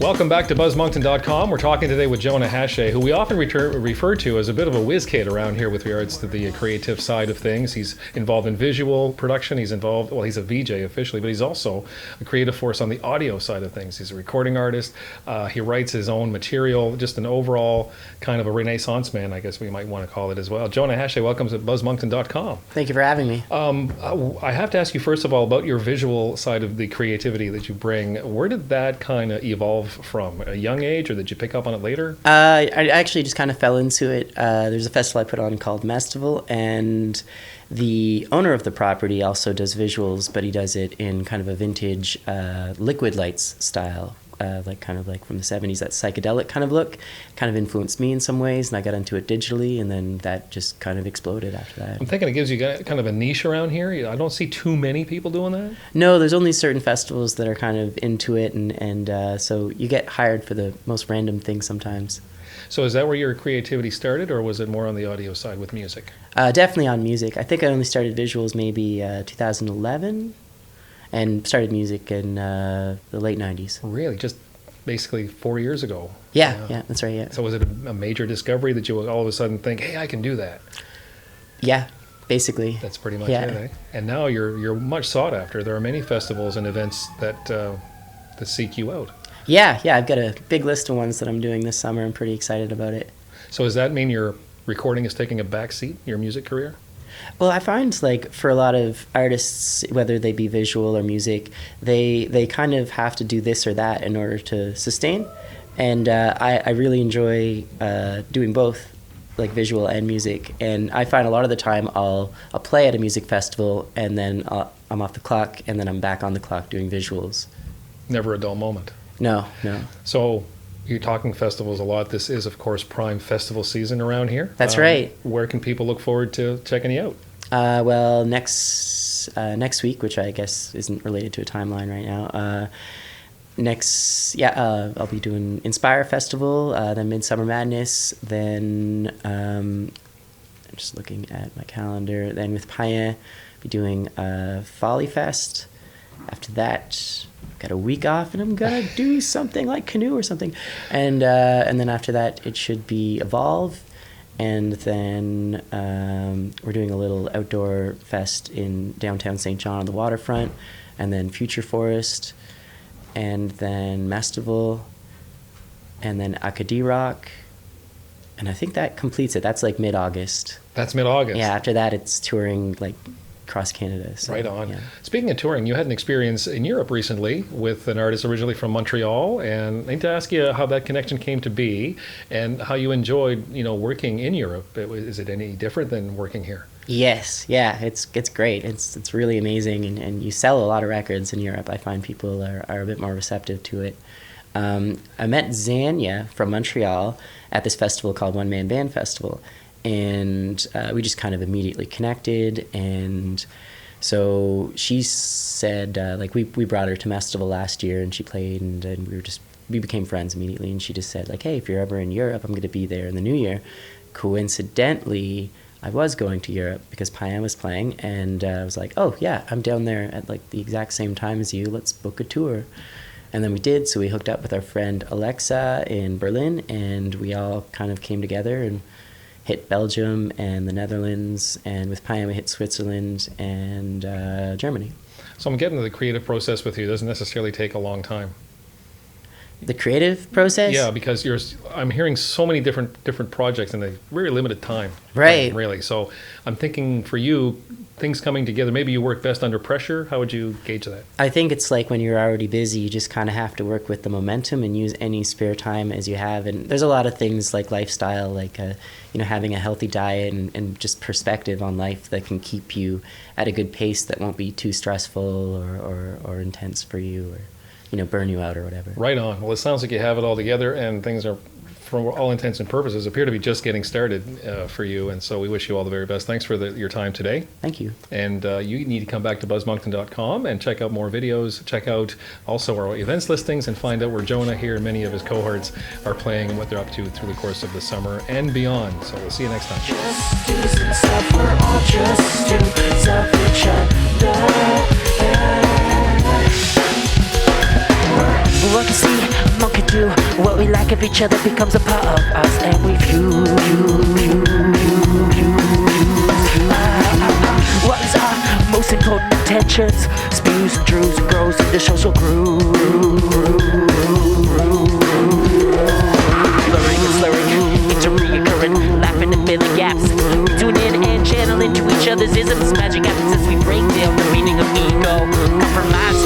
Welcome back to BUZZMoncton.com. We're talking today with Jonah Hache, who we often refer to as a bit of a whiz kid around here with regards to the creative side of things. He's involved in visual production. He's a VJ officially, but he's also a creative force on the audio side of things. He's a recording artist. He writes his own material, just an overall kind of a renaissance man, I guess we might want to call it as well. Jonah Hache, welcome to BUZZMoncton.com. Thank you for having me. I have to ask you, first of all, about your visual side of the creativity that you bring. Where did that kind of evolve from? A young age, or did you pick up on it later? I actually just kind of fell into it. There's a festival I put on called Mestival, and the owner of the property also does visuals, but he does it in kind of a vintage liquid lights style. Like from the 70s, that psychedelic kind of look kind of influenced me in some ways, and I got into it digitally, and then that just kind of exploded after that. I'm thinking it gives you kind of a niche around here. I don't see too many people doing that. No, there's only certain festivals that are kind of into it, and so you get hired for the most random things sometimes. So is that where your creativity started, or was it more on the audio side with music? Definitely on music. I think I only started visuals maybe 2011. And started music in the late 90s. Really? Just basically 4 years ago? Yeah, that's right, yeah. So was it a major discovery that you would all of a sudden think, hey, I can do that? Yeah, basically. That's pretty much it, eh? And now you're much sought after. There are many festivals and events that seek you out. Yeah, I've got a big list of ones that I'm doing this summer. I'm pretty excited about it. So does that mean your recording is taking a back seat, your music career? Well, I find like for a lot of artists, whether they be visual or music, they kind of have to do this or that in order to sustain. And I really enjoy doing both, like visual and music. And I find a lot of the time I'll play at a music festival, and then I'm off the clock, and then I'm back on the clock doing visuals. Never a dull moment. No. So you're talking festivals a lot. This is, of course, prime festival season around here. That's right. Where can people look forward to checking you out? Well, next week, which I guess isn't related to a timeline right now. I'll be doing Inspire Festival, then Midsummer Madness, then I'm just looking at my calendar. Then with Payen, be doing Folly Fest. After that, got a week off, and I'm gonna do something like Canoe or something, and then after that it should be Evolve, and then we're doing a little outdoor fest in downtown St. John on the waterfront, and then Future Forest, and then Mestival, and then Acadie Rock, and I think that completes it. That's like mid-August. That's mid-August. Yeah, after that it's touring like across Canada. So, right on. Yeah. Speaking of touring, you had an experience in Europe recently with an artist originally from Montreal, and I need to ask you how that connection came to be and how you enjoyed, working in Europe. Is it any different than working here? Yes, yeah, it's great. It's really amazing, and you sell a lot of records in Europe. I find people are a bit more receptive to it. I met Zanya from Montreal at this festival called One Man Band Festival, and we just kind of immediately connected. And so she said, we brought her to Mestival last year, and she played, and we became friends immediately. And she just said, like, hey, if you're ever in Europe, I'm going to be there in the new year. Coincidentally, I was going to Europe because Payen was playing, and I was like, oh yeah, I'm down there at like the exact same time as you. Let's book a tour. And then we did. So we hooked up with our friend Alexa in Berlin, and we all kind of came together and hit Belgium and the Netherlands, and with Payen we hit Switzerland and Germany. So I'm getting to the creative process with you. It doesn't necessarily take a long time. The creative process? Yeah, because I'm hearing so many different projects in a very limited time. Right. Really. So I'm thinking for you, things coming together, maybe you work best under pressure. How would you gauge that? I think it's like when you're already busy, you just kind of have to work with the momentum and use any spare time as you have. And there's a lot of things like lifestyle, like having a healthy diet and just perspective on life that can keep you at a good pace that won't be too stressful or intense for you, or burn you out or whatever. Right on. Well, it sounds like you have it all together, and things are, for all intents and purposes, appear to be just getting started for you. And so we wish you all the very best. Thanks for your time today. Thank you. And you need to come back to BuzzMoncton.com and check out more videos. Check out also our events listings and find out where Jonah here and many of his cohorts are playing and what they're up to through the course of the summer and beyond. So we'll see you next time. What see monkey do lack of each other becomes a part of us, and we fuse. What is our most important intentions? Spews and drews and grows in the social groove. Blurring and slurring into reoccurring, laughing and filling gaps. We tune in and channel into each other's isms. Magic happens as we break down the meaning of ego. Compromise